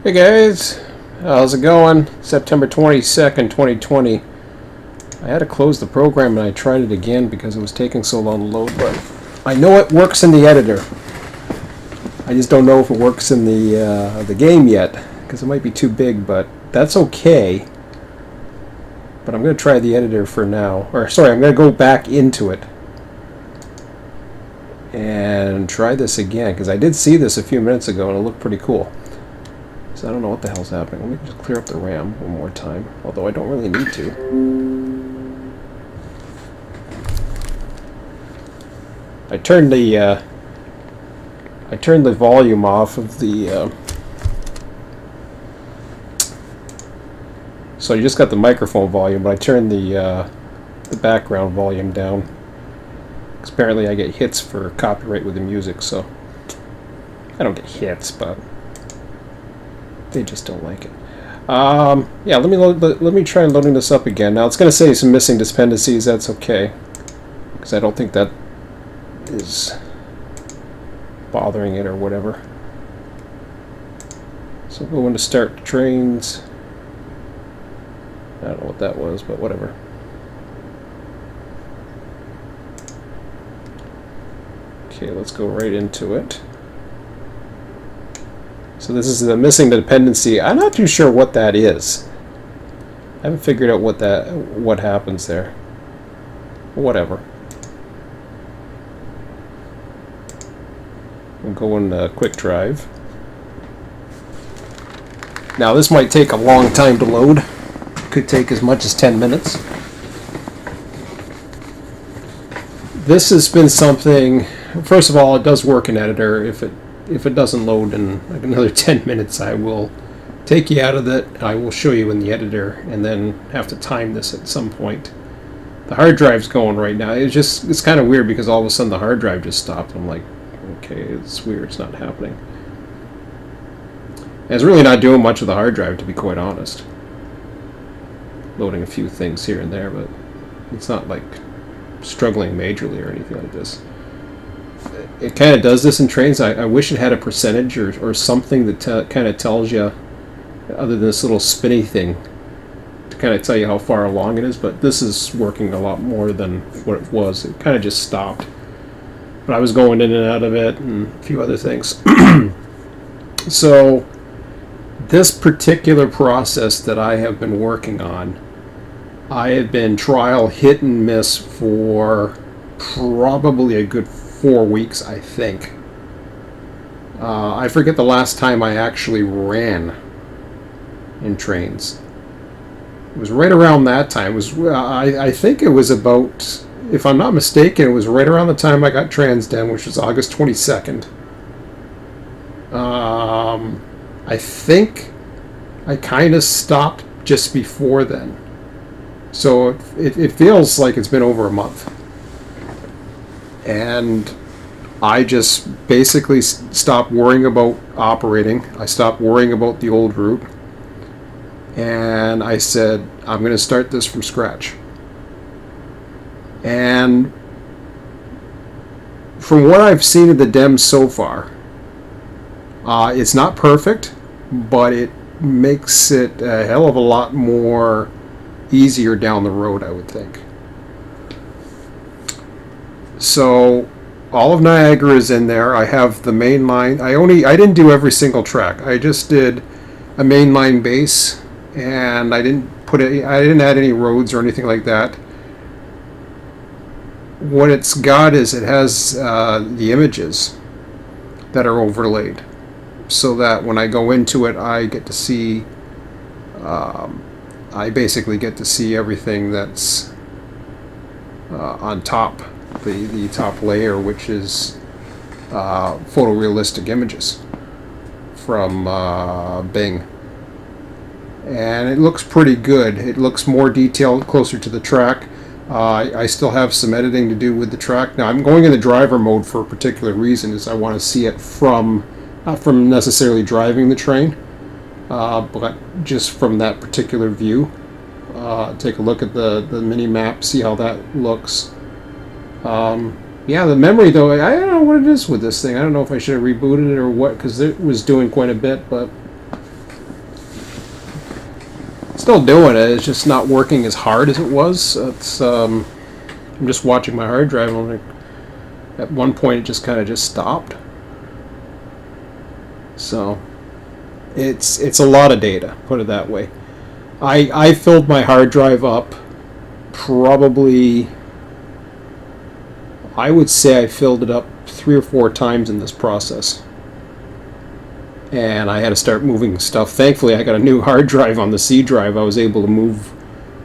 Hey guys, how's it going? September 22nd, 2020. I had to close the program and I tried it again because it was taking so long to load, but I know it works in the editor. I just don't know if it works in the game yet because it might be too big, but that's okay. But I'm going to try the editor for now. Or sorry, I'm going to go back into it and try this again because I did see this a few minutes ago and it looked pretty cool. So I don't know what the hell's happening. Let me just clear up the RAM one more time, although I don't really need to. I turned the volume off of the so you just got the microphone volume, but I turned the background volume down. 'Cause apparently I get hits for copyright with the music, so I don't get hits, but they just don't like it. Yeah, let me try loading this up again. Now it's going to say some missing dependencies. That's okay, because I don't think that is bothering it or whatever. So go into start trains. I don't know what that was, but whatever. Okay, let's go right into it. So this is the missing dependency. I'm not too sure what that is. I haven't figured out what happens there. Whatever. We'll go in quick drive. Now this might take a long time to load. Could take as much as 10 minutes. This has been something. First of all, it does work in editor. If it doesn't load in like another 10 minutes, I will take you out of it. I will show you in the editor and then have to time this at some point. The hard drive's going right now. It's kind of weird because all of a sudden the hard drive just stopped. I'm like, okay, it's weird. It's not happening. And it's really not doing much with the hard drive, to be quite honest. Loading a few things here and there, but it's not like struggling majorly or anything like this. It kind of does this in trains. I wish it had a percentage or something that kind of tells you, other than this little spinny thing, to kind of tell you how far along it is, but this is working a lot more than what it was. It kind of just stopped. But I was going in and out of it and a few other things. So this particular process that I have been working on, I have been trial hit and miss for probably a good 4 weeks, I think. I forget the last time I actually ran in trains. It was right around that time. It was I think it was about, if I'm not mistaken, it was right around the time I got transden, which was August 22nd. I think I kind of stopped just before then. So it feels like it's been over a month. And I just basically stopped worrying about operating. I stopped worrying about the old route. And I said, I'm going to start this from scratch. And from what I've seen of the DEMS so far, it's not perfect, but it makes it a hell of a lot more easier down the road, I would think. So all of Niagara is in there. I have the main line. I didn't do every single track. I just did a mainline base, and I didn't add any roads or anything like that. What it's got is it has the images that are overlaid, so that when I go into it, I get to see. I basically get to see everything that's on top. The top layer, which is photorealistic images from Bing, and it looks pretty good. It looks more detailed, closer to the track. I still have some editing to do with the track. Now I'm going in the driver mode for a particular reason, is I want to see it from, not from necessarily driving the train, but just from that particular view. Take a look at the mini map, see how that looks. Yeah, the memory though, I don't know what it is with this thing. I don't know if I should have rebooted it or what, because it was doing quite a bit, but still doing it. It's just not working as hard as it was. It's I'm just watching my hard drive, and like, at one point it just kind of just stopped. So it's a lot of data, put it that way. I filled my hard drive up probably, I would say I filled it up 3 or 4 times in this process. And I had to start moving stuff. Thankfully, I got a new hard drive on the C drive. I was able to move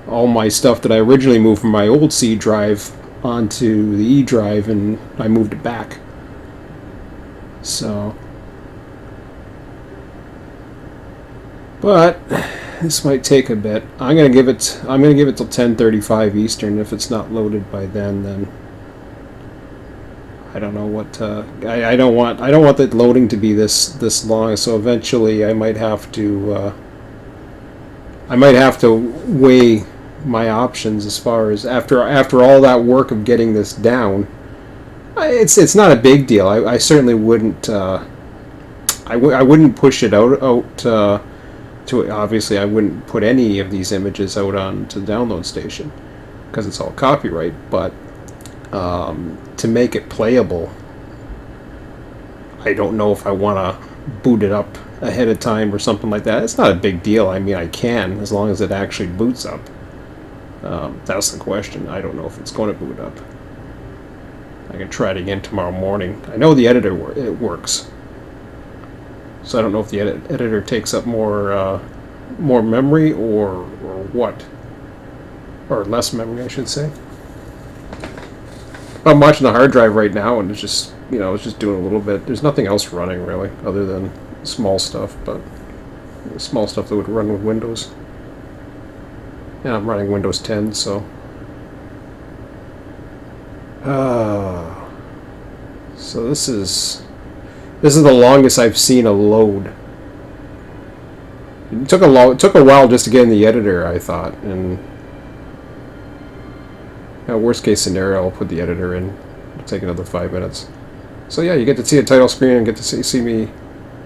all my stuff that I originally moved from my old C drive onto the E drive, and I moved it back. So, but this might take a bit. I'm gonna give it till 10:35 Eastern. If it's not loaded by then I don't know what. I don't want the loading to be this long. So eventually, I might have to weigh my options as far as after all that work of getting this down. It's not a big deal. I certainly wouldn't. I wouldn't push it out to, obviously I wouldn't put any of these images out onto the download station because it's all copyright, but to make it playable, I don't know if I want to boot it up ahead of time or something like that. It's not a big deal. I mean, I can, as long as it actually boots up. That's the question. I don't know if it's going to boot up. I can try it again tomorrow morning. I know the editor it works, so I don't know if the editor takes up more memory or what, or less memory, I should say. I'm watching the hard drive right now, and it's just it's just doing a little bit. There's nothing else running really, other than small stuff, but small stuff that would run with Windows. Yeah, I'm running Windows 10, so. So this is the longest I've seen a load. It took a while just to get in the editor, I thought, and worst case scenario, I'll put the editor in. It'll take another 5 minutes. So yeah, you get to see a title screen and get to see me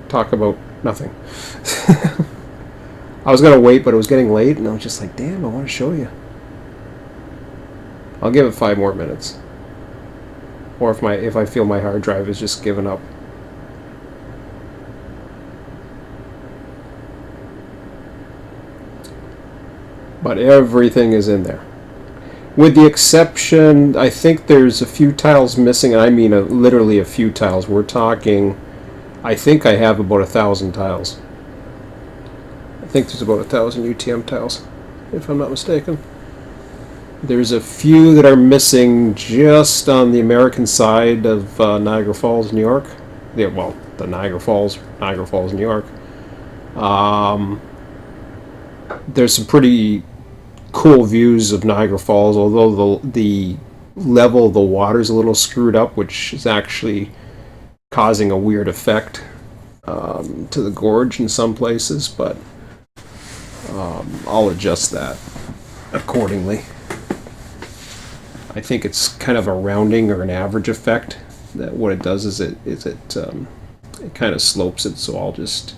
talk about nothing. I was gonna wait, but it was getting late, and I was just like, damn, I want to show you. I'll give it 5 more minutes. Or if I feel my hard drive is just giving up. But everything is in there. With the exception, I think there's a few tiles missing, and I mean literally a few tiles. We're talking, I think I have about 1,000 tiles. I think there's about 1,000 UTM tiles, if I'm not mistaken. There's a few that are missing just on the American side of Niagara Falls, New York. Yeah, well, the Niagara Falls, New York. There's some pretty cool views of Niagara Falls, although the level of the water is a little screwed up, which is actually causing a weird effect to the gorge in some places, but I'll adjust that accordingly. I think it's kind of a rounding or an average effect. That what it does is it kind of slopes it, so I'll just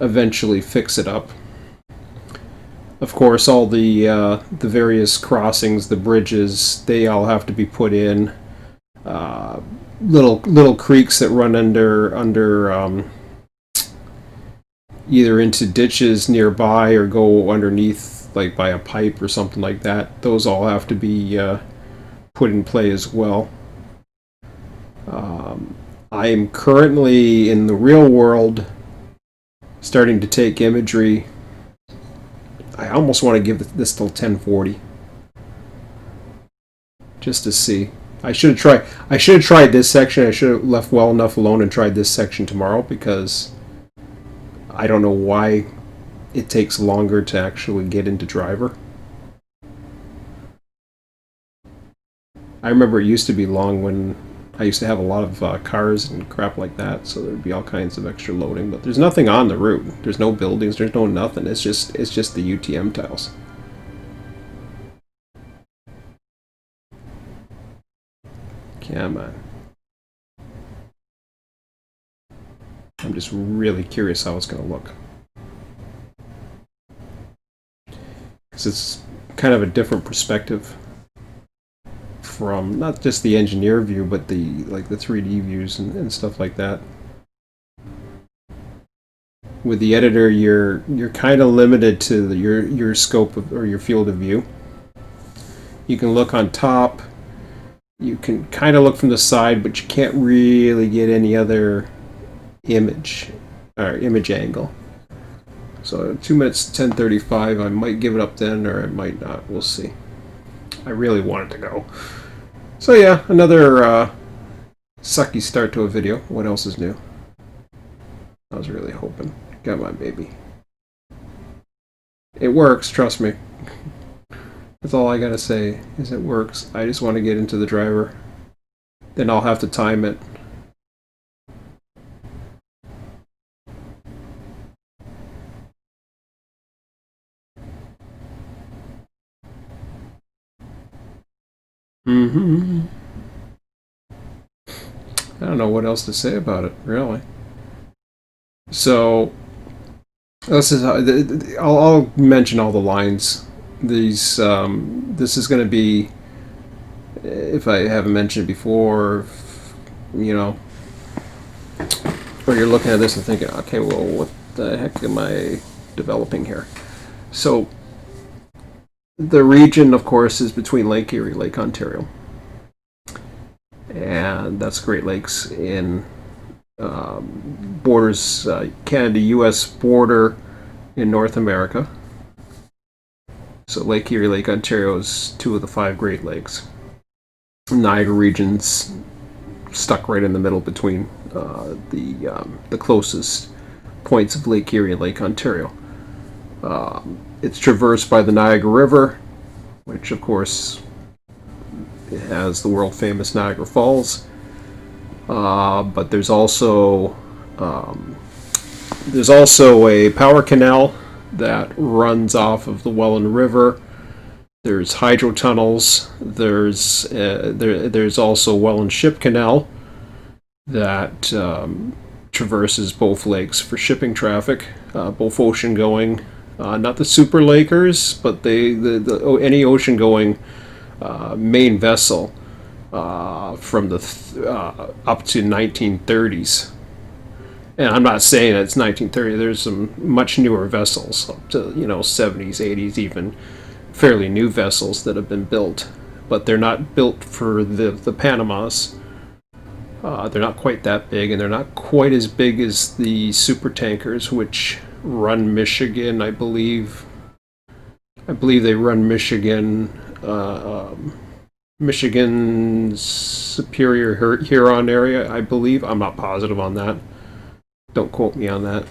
eventually fix it up. Of course, all the various crossings, the bridges, they all have to be put in. Little creeks that run under either into ditches nearby or go underneath, like by a pipe or something like that. Those all have to be put in play as well. I am currently in the real world starting to take imagery. I almost want to give this till 1040 just to see. I should have tried this section. I should have left well enough alone and tried this section tomorrow, because I don't know why it takes longer to actually get into driver. I remember it used to be long when I used to have a lot of cars and crap like that, so there'd be all kinds of extra loading, but there's nothing on the route. There's no buildings, there's no nothing. It's just the UTM tiles. Come on. I'm just really curious how it's going to look. because it's kind of a different perspective from not just the engineer view, but the 3D views and stuff like that. With the editor, you're kind of limited to your scope of, or your field of view. You can look on top. You can kind of look from the side, but you can't really get any other image or image angle. So 2 minutes 10:35. I might give it up then, or I might not. We'll see. I really want it to go. So yeah, another sucky start to a video. What else is new? I was really hoping. Come on, baby. It works, trust me. That's all I gotta say, is it works. I just want to get into the driver. Then I'll have to time it. I don't know what else to say about it, really. So, this is I'll mention all the lines. These this is going to be, if I haven't mentioned it before, you know, or you're looking at this and thinking, okay, well, what the heck am I developing here? So, the region, of course, is between Lake Erie, Lake Ontario, and that's Great Lakes in borders Canada-U.S. border in North America. So Lake Erie, Lake Ontario is 2 of the 5 Great Lakes. Niagara region's stuck right in the middle between the closest points of Lake Erie and Lake Ontario. It's traversed by the Niagara River, which of course has the world famous Niagara Falls. But there's also a power canal that runs off of the Welland River. There's hydro tunnels. There's also Welland Ship Canal that traverses both lakes for shipping traffic, both ocean going. Not the super lakers, but any ocean going main vessel from the up to 1930s. And I'm not saying it's 1930. There's some much newer vessels up to 70s, 80s, even fairly new vessels that have been built, but they're not built for the Panamas. They're not quite that big, and they're not quite as big as the super tankers, which run Michigan. I believe they run Michigan's Superior Huron area. I believe. I'm not positive on that. Don't quote me on that.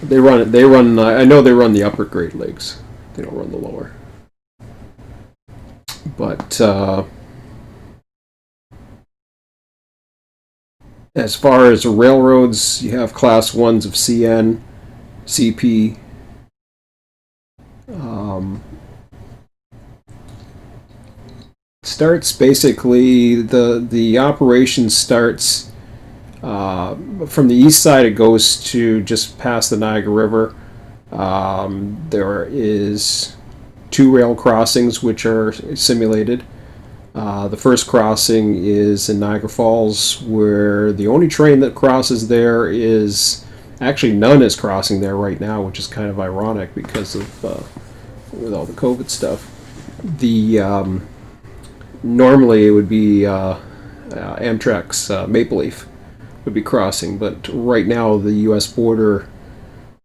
They run. I know they run the upper Great Lakes. They don't run the lower. But as far as railroads, you have Class 1s of CN, CP. Starts basically the operation starts. From the east side, it goes to just past the Niagara River. There is 2 rail crossings which are simulated. The first crossing is in Niagara Falls, where the only train that crosses there is actually none is crossing there right now, which is kind of ironic because of with all the COVID stuff. Normally it would be Amtrak's Maple Leaf would be crossing, but right now the U.S. border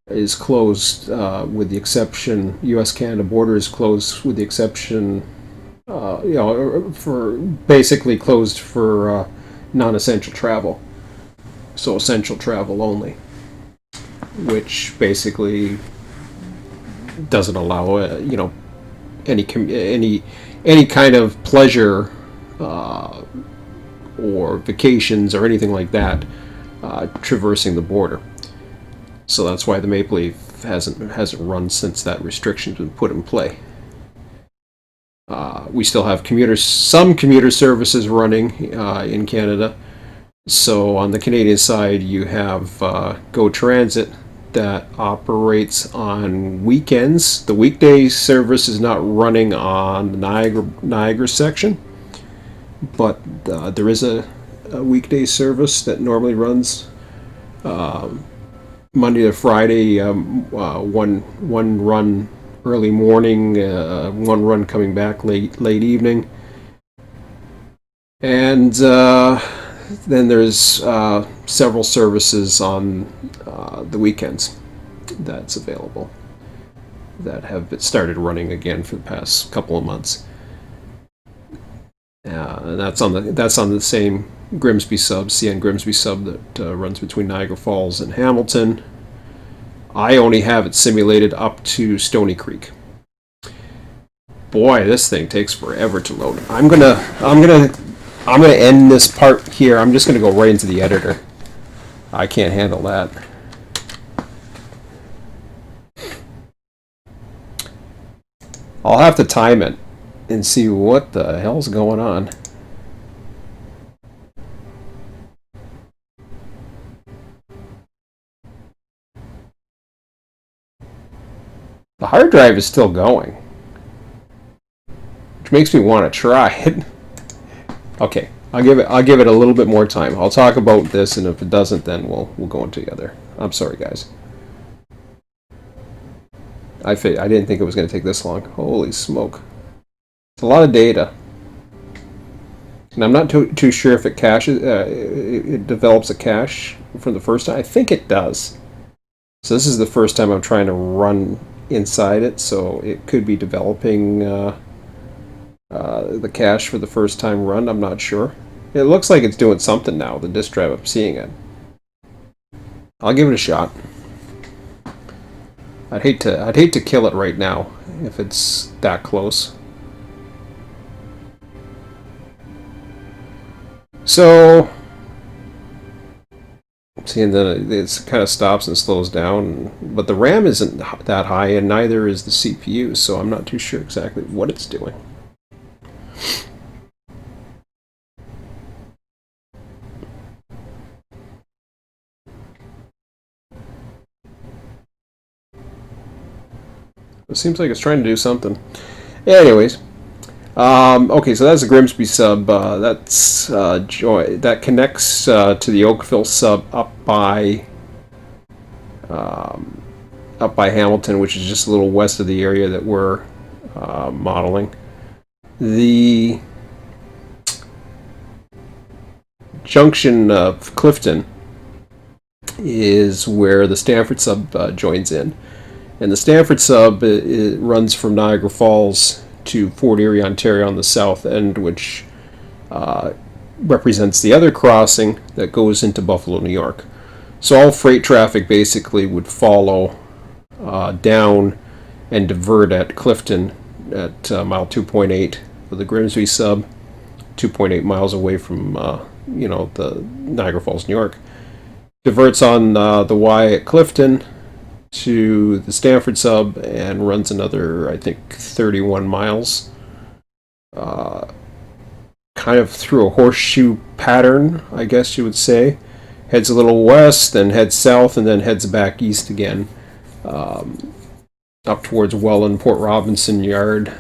is closed, with the exception, U.S.-Canada border is closed with the exception, for basically closed for non-essential travel. So essential travel only, which basically doesn't allow, any kind of pleasure or vacations or anything like that traversing the border. So that's why the Maple Leaf hasn't run since that restriction's been put in play. We still have some commuter services running in Canada. So on the Canadian side, you have GO Transit that operates on weekends. The weekday service is not running on the Niagara section, but there is a weekday service that normally runs Monday to Friday, one run early morning, one run coming back late evening, and then there's several services on the weekends that's available that have started running again for the past couple of months. And that's on the same Grimsby sub, CN Grimsby sub that runs between Niagara Falls and Hamilton. I only have it simulated up to Stony Creek. Boy, this thing takes forever to load. I'm gonna end this part here. I'm just gonna go right into the editor. I can't handle that. I'll have to time it and see what the hell's going on. The hard drive is still going, which makes me want to try it. Okay, I'll give it a little bit more time. I'll talk about this, and if it doesn't, then we'll go in together. I'm sorry, guys. I didn't think it was going to take this long. Holy smoke! It's a lot of data, and I'm not too sure if it caches. It develops a cache for the first time. I think it does. So this is the first time I'm trying to run inside it, so it could be developing the cache for the first time run. I'm not sure. It looks like it's doing something now. The disk drive, I'm seeing it. I'll give it a shot. I'd hate to kill it right now if it's that close. So, see, and then it kind of stops and slows down, but the RAM isn't that high, and neither is the CPU, so I'm not too sure exactly what it's doing. It seems like it's trying to do something. Anyways, okay, so that's the Grimsby sub. That connects to the Oakville sub up by Hamilton, which is just a little west of the area that we're modeling. The junction of Clifton is where the Stanford sub joins in. And the Stanford sub it runs from Niagara Falls to Fort Erie, Ontario on the south end, which represents the other crossing that goes into Buffalo, New York. So all freight traffic basically would follow down and divert at Clifton at mile 2.8 for the Grimsby sub, 2.8 miles away from the Niagara Falls, New York. Diverts on the Y at Clifton to the Stanford sub and runs another, I think, 31 miles. Kind of through a horseshoe pattern, I guess you would say. Heads a little west, then heads south, and then heads back east again. Up towards Welland, Port Robinson Yard.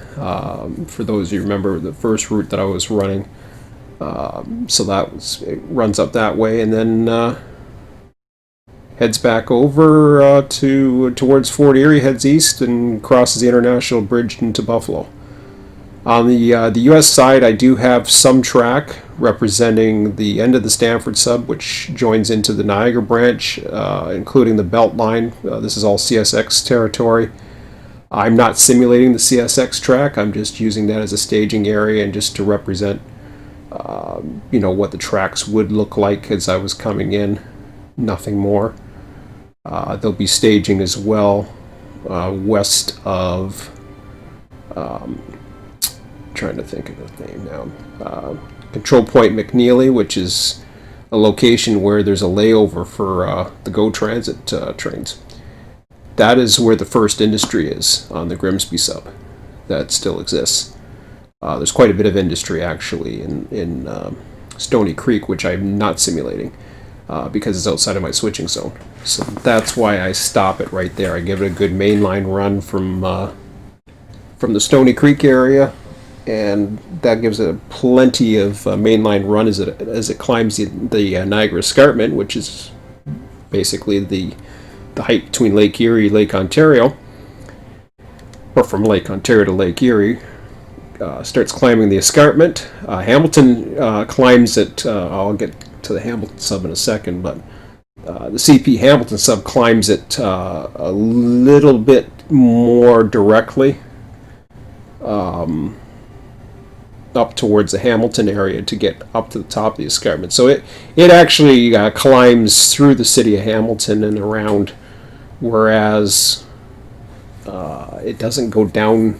For those of you who remember the first route that I was running. So it runs up that way, and then heads back over towards Fort Erie, heads east, and crosses the International Bridge into Buffalo. On the U.S. side, I do have some track representing the end of the Stanford sub, which joins into the Niagara branch, including the Belt Line. This is all CSX territory. I'm not simulating the CSX track. I'm just using that as a staging area and just to represent, what the tracks would look like as I was coming in. Nothing more. There'll be staging as well west of, trying to think of the name now, Control Point McNeely, which is a location where there's a layover for the GO Transit trains. That is where the first industry is on the Grimsby sub. That still exists. There's quite a bit of industry actually in Stony Creek, which I'm not simulating. because it's outside of my switching zone. So that's why I stop it right there. I give it a good mainline run from the Stony Creek area, and that gives it plenty of mainline run as it climbs the Niagara Escarpment, which is basically the height between Lake Erie, Lake Ontario, or from Lake Ontario to Lake Erie. Starts climbing the escarpment. Hamilton climbs it. I'll get to the Hamilton sub in a second, but the CP Hamilton sub climbs it a little bit more directly up towards the Hamilton area to get up to the top of the escarpment. So it actually climbs through the city of Hamilton and around, whereas it doesn't go down.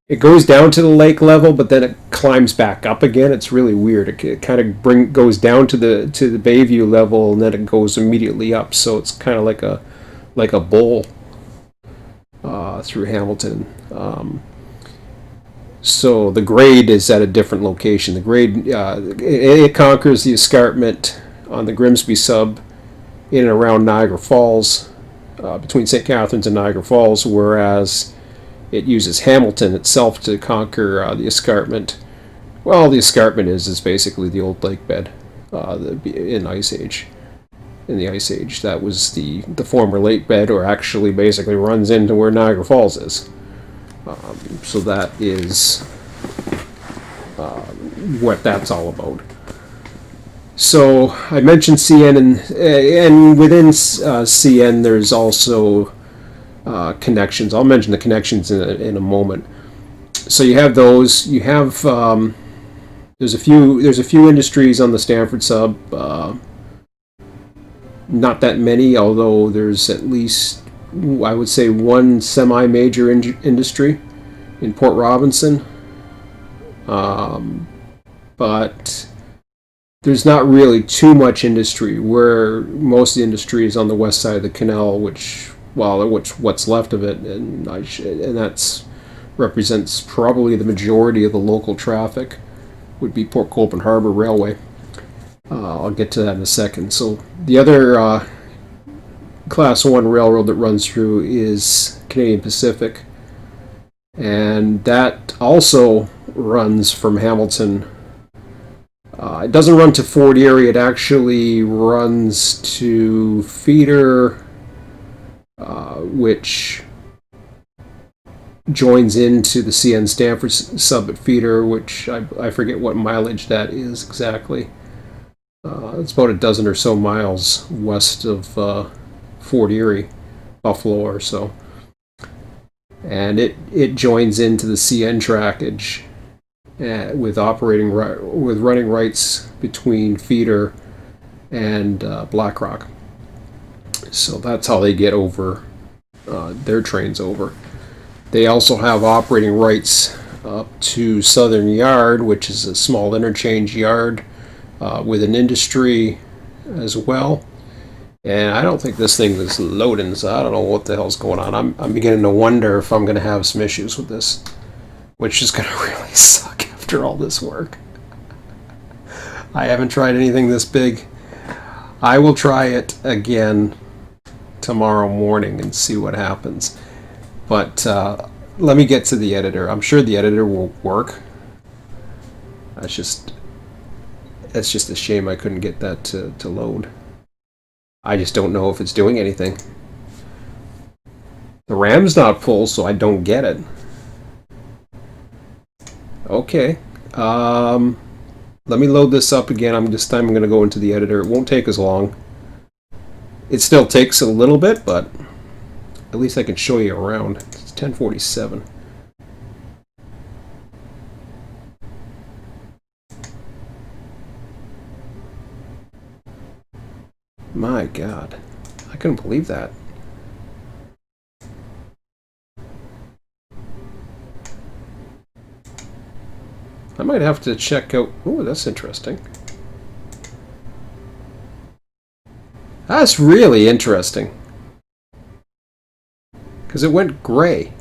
It goes down to the lake level, but then it climbs back up again. It's really weird. It kind of goes down to the Bayview level, and then it goes immediately up. So it's kind of like a bowl through Hamilton. So the grade is at a different location. The grade it conquers the escarpment on the Grimsby sub in and around Niagara Falls, between St. Catharines and Niagara Falls, whereas it uses Hamilton itself to conquer the escarpment. Well, the escarpment is basically the old lake bed in Ice Age. In the Ice Age, that was the former lake bed, or actually basically runs into where Niagara Falls is. So that is what that's all about. So I mentioned CN, and within CN there's also connections. I'll mention the connections in a moment. So you have those. You have there's a few industries on the Stanford sub. Not that many, although there's at least, I would say, one semi-major industry in Port Robinson. But there's not really too much industry, where most of the industry is on the west side of the canal, what's left of it, and that's represents probably the majority of the local traffic, would be Port Colborne Harbor Railway. I'll get to that in a second. So the other Class 1 railroad that runs through is Canadian Pacific, and that also runs from Hamilton. It doesn't run to Fort Erie. It actually runs to Feeder, which joins into the CN Stanford sub at Feeder, which I forget what mileage that is exactly. It's about a dozen or so miles west of Fort Erie, Buffalo or so. And it joins into the CN trackage with running rights between Feeder and Blackrock. So that's how they get over their trains over. They also have operating rights up to Southern Yard, which is a small interchange yard with an industry as well. And I don't think this thing is loading, so I don't know what the hell's going on. I'm beginning to wonder if I'm going to have some issues with this, which is going to really suck after all this work. I haven't tried anything this big. I will try it again tomorrow morning and see what happens. But let me get to the editor. I'm sure the editor will work. It's just a shame I couldn't get that to load. I just don't know if it's doing anything. The RAM's not full, so I don't get it. Okay. Let me load this up again. This time I'm going to go into the editor. It won't take as long. It still takes a little bit, but at least I can show you around. It's 10:47. My God, I couldn't believe that. I might have to check out. Oh, that's interesting. That's really interesting. Because it went gray.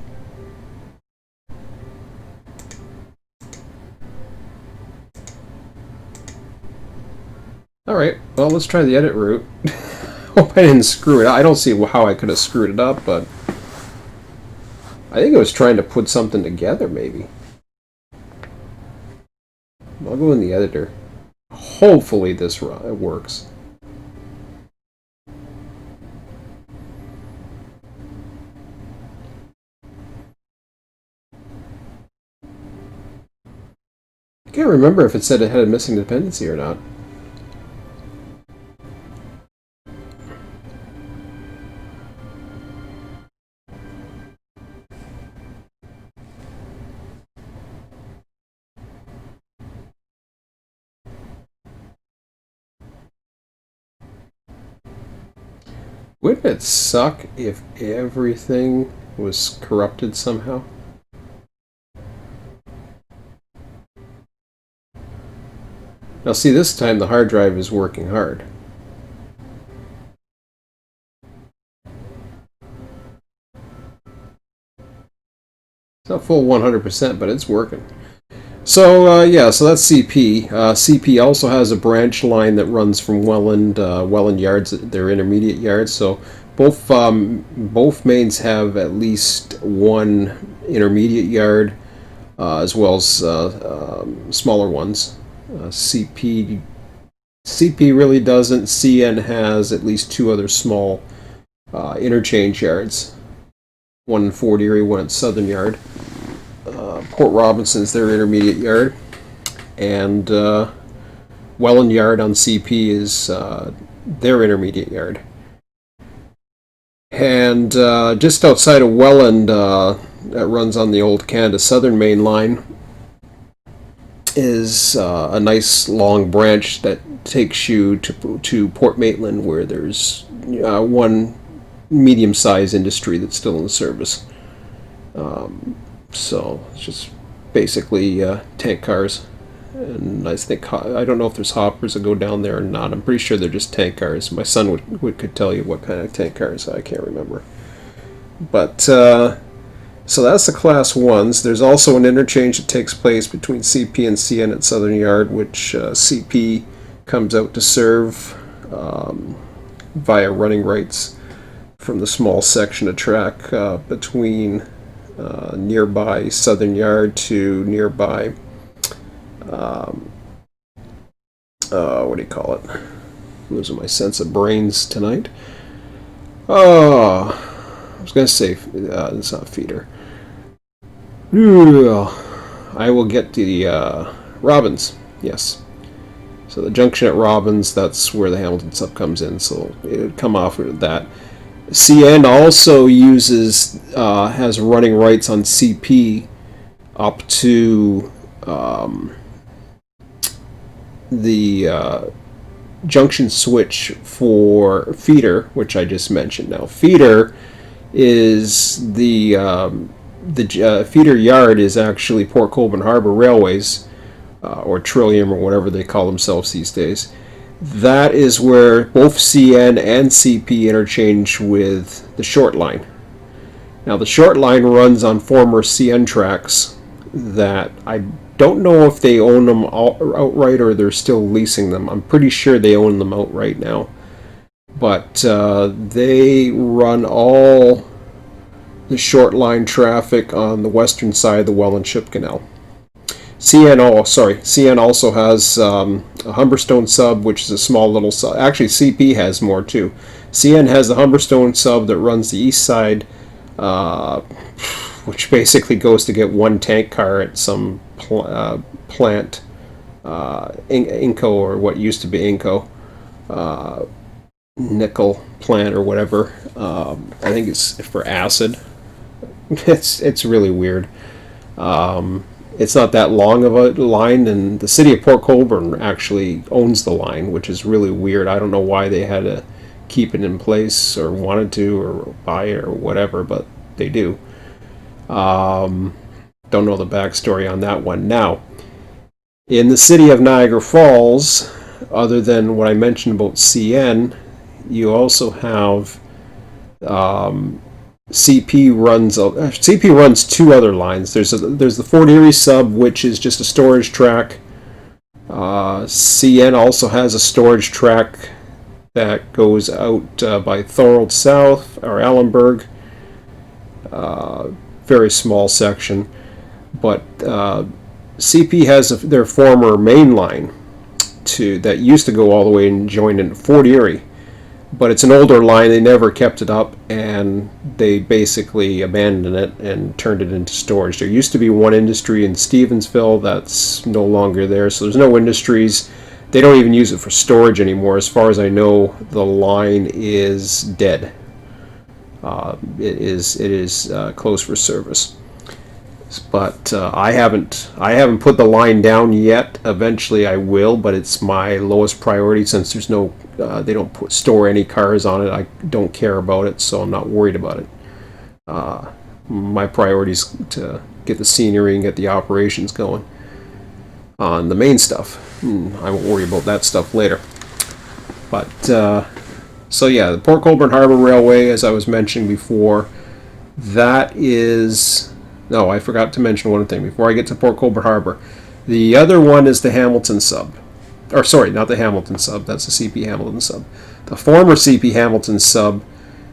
Alright, Well, let's try the edit route. Hope I didn't screw it up. I don't see how I could have screwed it up, but I think I was trying to put something together, maybe. I'll go in the editor. Hopefully this works. I can't remember if it said it had a missing dependency or not. Wouldn't it suck if everything was corrupted somehow? Now see, this time the hard drive is working hard. It's not full 100%, but it's working. So yeah, so that's CP. CP also has a branch line that runs from Welland yards, their intermediate yards. So both mains have at least one intermediate yard, as well as smaller ones. CP really doesn't. CN has at least two other small interchange yards. One in Fort Erie, one at Southern Yard. Port Robinson's their intermediate yard, and Welland Yard on CP is their intermediate yard. And just outside of Welland, that runs on the old Canada Southern main line, is a nice long branch that takes you to Port Maitland, where there's one medium-sized industry that's still in service. So it's just basically tank cars, and I don't know if there's hoppers that go down there or not. I'm pretty sure they're just tank cars. My son could tell you what kind of tank cars. I can't remember. But so that's the Class 1s. There's also an interchange that takes place between CP and CN at Southern Yard, which CP comes out to serve via running rights from the small section of track between nearby Southern Yard to nearby, what do you call it? Losing my sense of brains tonight. Oh, I was going to say, it's not feeder. I will get to the Robbins, yes. So the junction at Robbins, that's where the Hamilton sub comes in, so it would come off with that. CN also has running rights on CP up to the junction switch for feeder, which I just mentioned. Now, feeder is the feeder yard is actually Port Colborne Harbor Railways, or Trillium, or whatever they call themselves these days. That is where both CN and CP interchange with the short line. Now, the short line runs on former CN tracks that I don't know if they own them outright or they're still leasing them. I'm pretty sure they own them outright now. But they run all the short line traffic on the western side of the Welland Ship Canal. CN also has a Humberstone sub, which is a small little sub. Actually, CP has more too. CN has the Humberstone sub that runs the east side, which basically goes to get one tank car at some plant, Inco, or what used to be Inco, nickel plant or whatever. I think it's for acid. It's really weird. It's not that long of a line, and the city of Port Colborne actually owns the line, which is really weird. I don't know why they had to keep it in place or wanted to or buy it or whatever, but they do. Don't know the backstory on that one. Now, in the city of Niagara Falls, other than what I mentioned about CN, you also have CP runs two other lines. There's the Fort Erie sub, which is just a storage track CN also has a storage track that goes out by Thorold South or Allenburg. Very small section. But CP has their former main line that used to go all the way and join in Fort Erie. But it's an older line, they never kept it up, and they basically abandoned it and turned it into storage. There used to be one industry in Stevensville that's no longer there, so there's no industries. They don't even use it for storage anymore. As far as I know, the line is dead. It is closed for service. But I haven't put the line down yet. Eventually I will, but it's my lowest priority since there's no they don't store any cars on it. I don't care about it, so I'm not worried about it. My priority is to get the scenery and get the operations going on the main stuff. I won't worry about that stuff later. But so yeah, the Port Colborne Harbor Railway, as I was mentioning before, that is... No, I forgot to mention one thing before I get to Port Colborne Harbor. The other one is the Hamilton sub. Or sorry, not the Hamilton sub, that's the CP Hamilton sub. The former CP Hamilton sub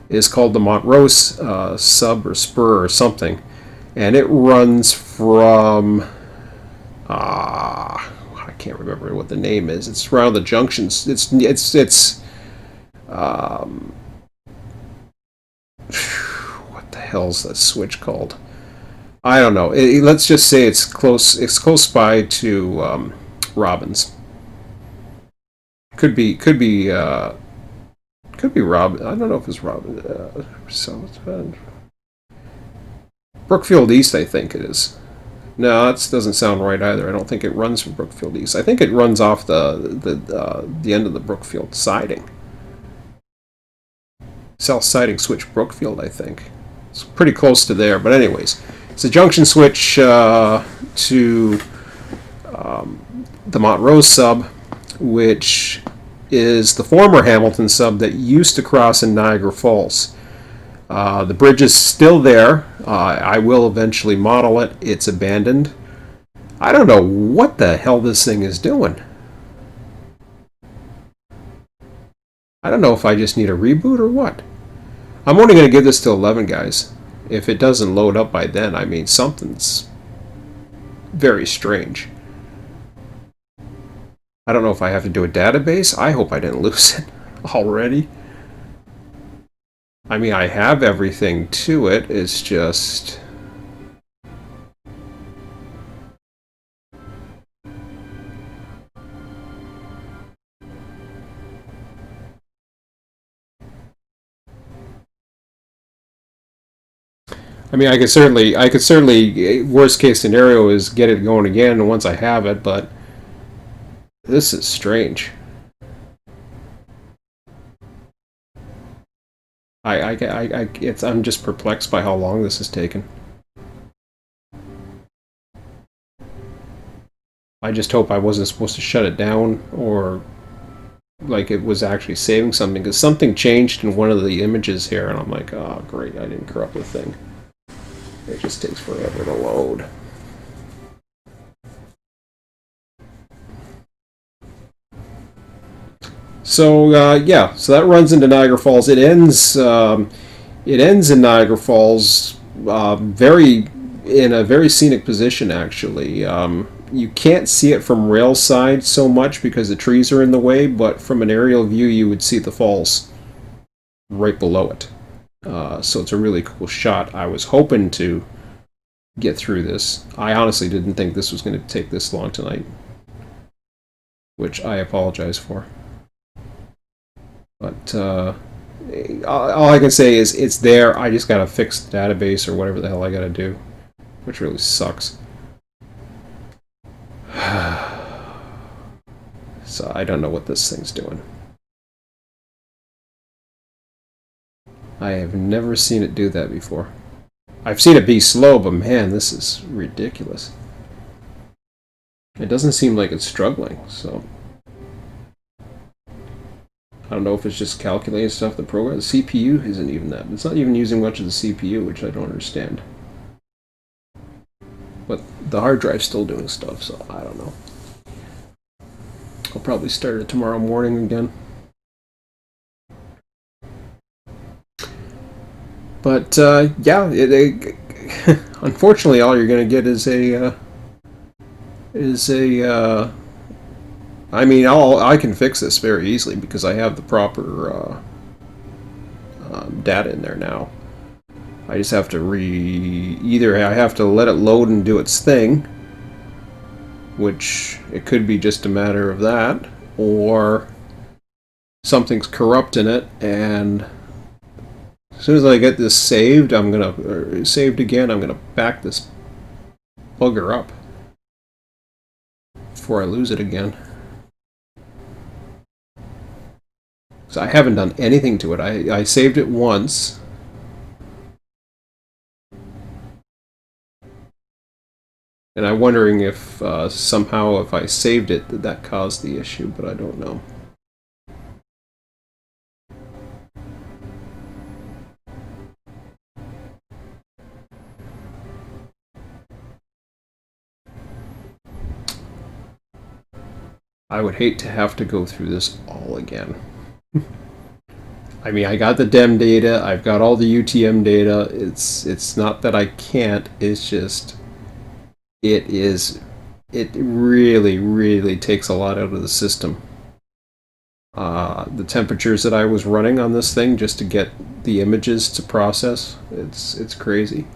is called the Montrose sub or spur or something. And it runs from... I can't remember what the name is. It's around the junctions. What the hell's that switch called? I don't know. Let's just say it's close. It's close by to Robbins. Could be Robbins. I don't know if it's Robbins. Brookfield East, I think it is. No, that doesn't sound right either. I don't think it runs from Brookfield East. I think it runs off the end of the Brookfield siding. South siding switch Brookfield, I think. It's pretty close to there, but anyways. It's a junction switch to the Montrose sub, which is the former Hamilton sub that used to cross in Niagara Falls. The bridge is still there. I will eventually model it. It's abandoned. I don't know what the hell this thing is doing. I don't know if I just need a reboot or what. I'm only going to give this to 11, guys. If it doesn't load up by then, I mean, something's very strange. I don't know if I have to do a database. I hope I didn't lose it already. I mean, I have everything to it. It's just... I mean, I could certainly, worst case scenario is get it going again once I have it, but this is strange. I'm just perplexed by how long this has taken. I just hope I wasn't supposed to shut it down, or like it was actually saving something, because something changed in one of the images here, and I'm like, oh great, I didn't corrupt the thing. It just takes forever to load. So yeah, so that runs into Niagara Falls. It ends in Niagara Falls, in a very scenic position actually. You can't see it from rail side so much because the trees are in the way, but from an aerial view you would see the falls right below it. So it's a really cool shot. I was hoping to get through this. I honestly didn't think this was going to take this long tonight, which I apologize for. But all I can say is it's there. I just got to fix the database or whatever the hell I got to do, which really sucks. So I don't know what this thing's doing. I have never seen it do that before. I've seen it be slow, but man, this is ridiculous. It doesn't seem like it's struggling, so... I don't know if it's just calculating stuff, the program. The CPU isn't even that. It's not even using much of the CPU, which I don't understand. But the hard drive's still doing stuff, so I don't know. probably start it tomorrow morning again. But yeah, unfortunately, all you're going to get is a I mean, I can fix this very easily because I have the proper data in there now. I just have to either I have to let it load and do its thing, which it could be just a matter of that, or something's corrupt in it, and as soon as I get this saved, saved again, I'm gonna back this bugger up before I lose it again. So I haven't done anything to it. I saved it once. And I'm wondering if somehow if I saved it, that caused the issue, but I don't know. I would hate to have to go through this all again. I mean, I got the DEM data, I've got all the UTM data. It's not that I can't, it's just it really takes a lot out of the system. The temperatures that I was running on this thing just to get the images to process, it's crazy.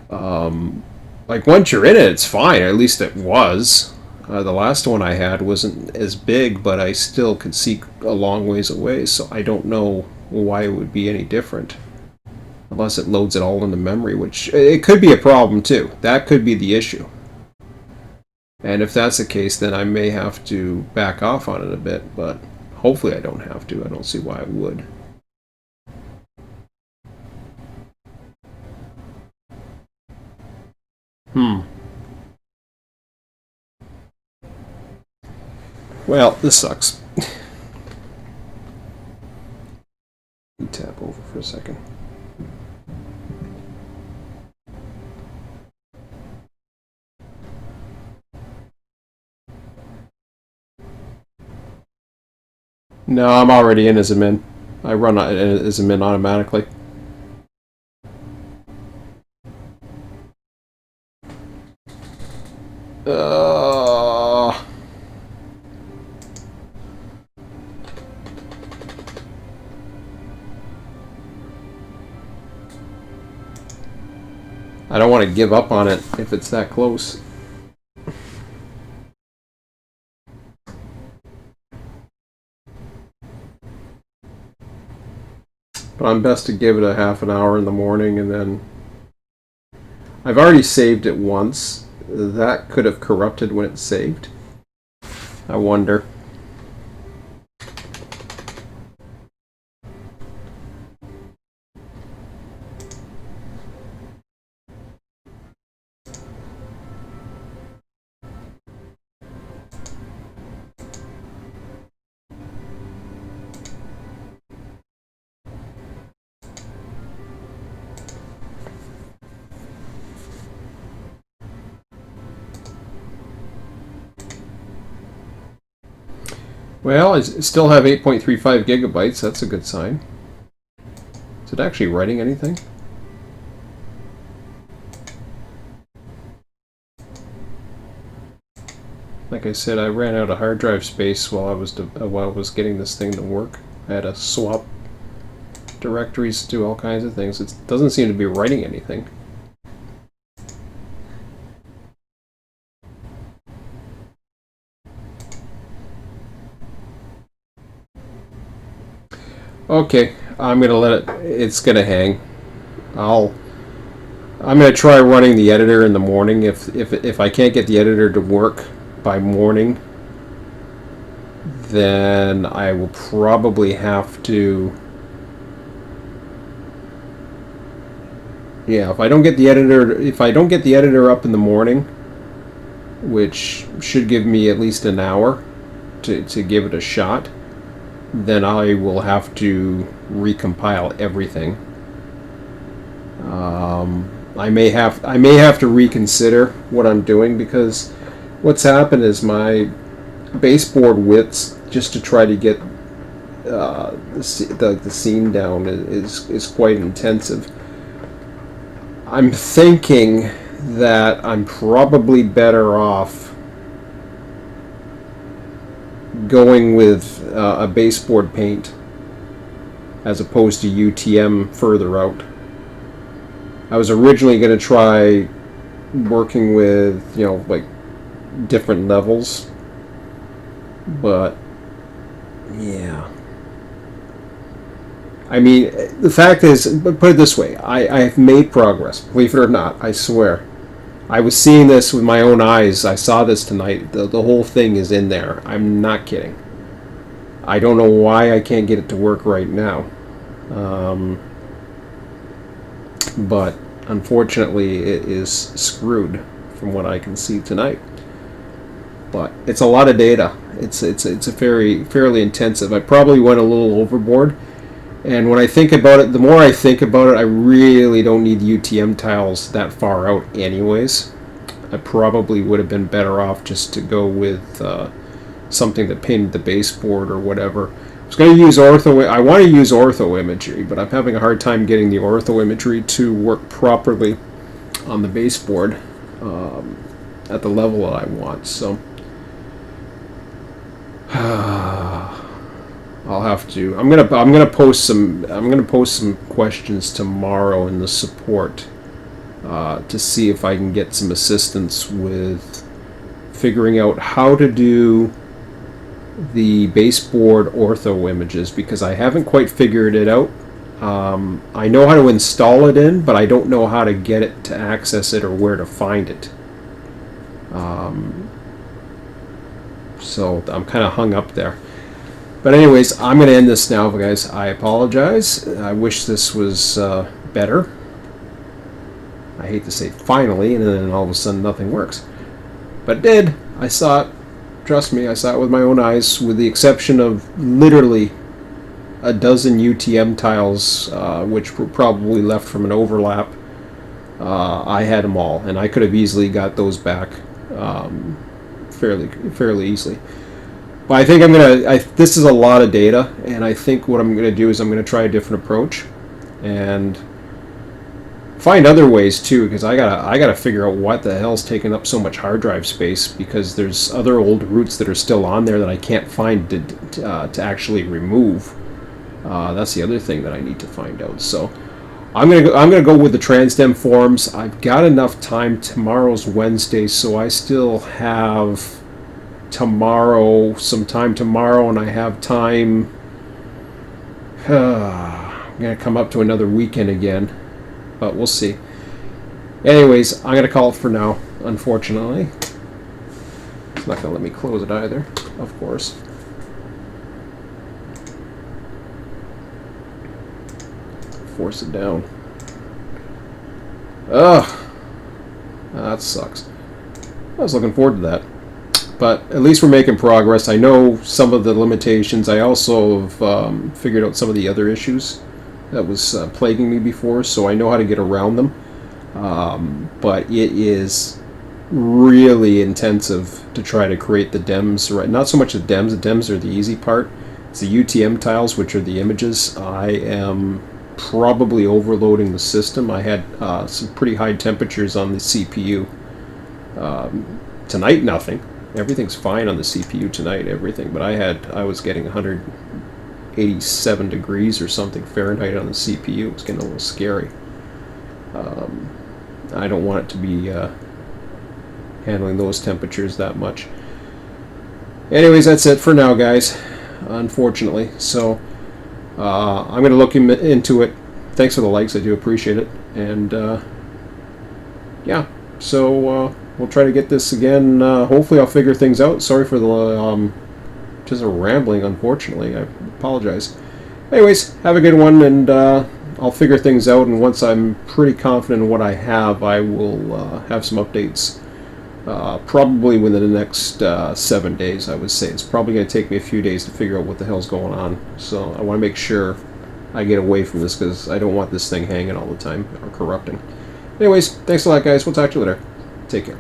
Like once you're in it, it's fine. At least it was. The last one I had wasn't as big, but I still could see a long ways away, so I don't know why it would be any different. Unless it loads it all into memory, which it could be a problem too. That could be the issue. And if that's the case, then I may have to back off on it a bit, but hopefully I don't have to. I don't see why I would. Well, this sucks. Tap over for a second. No, I'm already in as a min. I run as a min automatically. I don't want to give up on it if it's that close. But I'm best to give it a half an hour in the morning, and then I've already saved it once. That could have corrupted when it's saved. I wonder. Well, I still have 8.35 gigabytes. That's a good sign. Is it actually writing anything? Like I said, I ran out of hard drive space while I was getting this thing to work. I had to swap directories, do all kinds of things. It doesn't seem to be writing anything. Okay, I'm gonna let it. It's gonna hang. I'm gonna try running the editor in the morning. If I can't get the editor to work by morning, then I will probably have to. Yeah, if I don't get the editor up in the morning, which should give me at least an hour to give it a shot, then I will have to recompile everything. I may have to reconsider what I'm doing, because what's happened is baseboard widths just to try to get the scene down is quite intensive. I'm thinking that I'm probably better off going with a baseboard paint as opposed to UTM further out. I was originally going to try working with, you know, like different levels, but yeah. I mean, the fact is, but put it this way, I have made progress, believe it or not, I swear. I was seeing this with my own eyes. I saw this tonight. The whole thing is in there. I'm not kidding. I don't know why I can't get it to work right now. But unfortunately, it is screwed from what I can see tonight. But it's a lot of data. It's a fairly intensive. I probably went a little overboard. And when I think about it, the more I think about it, I really don't need UTM tiles that far out anyways. I probably would have been better off just to go with something that painted the baseboard or whatever. I was going to use ortho. I want to use ortho imagery, but I'm having a hard time getting the ortho imagery to work properly on the baseboard at the level that I want. So I'll have to. I'm gonna post some questions tomorrow in the support to see if I can get some assistance with figuring out how to do the baseboard ortho images, because I haven't quite figured it out. I know how to install it in, but I don't know how to get it to access it or where to find it. So I'm kind of hung up there. But anyways, I'm going to end this now, guys. I apologize. I wish this was better. I hate to say finally, and then all of a sudden nothing works. But it did. I saw it. Trust me, I saw it with my own eyes, with the exception of literally a dozen UTM tiles, which were probably left from an overlap. I had them all, and I could have easily got those back fairly easily. But I think this is a lot of data, and I think what I'm gonna do is I'm gonna try a different approach and find other ways too, because I gotta figure out what the hell's taking up so much hard drive space, because there's other old routes that are still on there that I can't find to actually remove. That's the other thing that I need to find out. So I'm gonna go with the Transdem forums. I've got enough time. Tomorrow's Wednesday, so I still have some time tomorrow, and I have time. I'm gonna come up to another weekend again, but we'll see. Anyways, I'm gonna call it for now. Unfortunately, it's not gonna let me close it either, of course. Force it down. Ugh, that sucks. I was looking forward to that. But at least we're making progress. I know some of the limitations. I also have figured out some of the other issues that was plaguing me before, so I know how to get around them. But it is really intensive to try to create the DEMs. Right? Not so much the DEMs are the easy part. It's the UTM tiles, which are the images. I am probably overloading the system. I had some pretty high temperatures on the CPU. Tonight, nothing. Everything's fine on the CPU tonight, everything, but I was getting 187 degrees or something Fahrenheit on the CPU. It was getting a little scary. I don't want it to be handling those temperatures that much. Anyways, that's it for now, guys, unfortunately. So I'm going to look into it. Thanks for the likes, I do appreciate it. And yeah, so we'll try to get this again. Hopefully I'll figure things out. Sorry for the just a rambling, unfortunately. I apologize. Anyways, have a good one, and I'll figure things out, and once I'm pretty confident in what I have, I will have some updates probably within the next 7 days, I would say. It's probably going to take me a few days to figure out what the hell's going on, so I want to make sure I get away from this, because I don't want this thing hanging all the time or corrupting. Anyways, thanks a lot, guys. We'll talk to you later. Take care.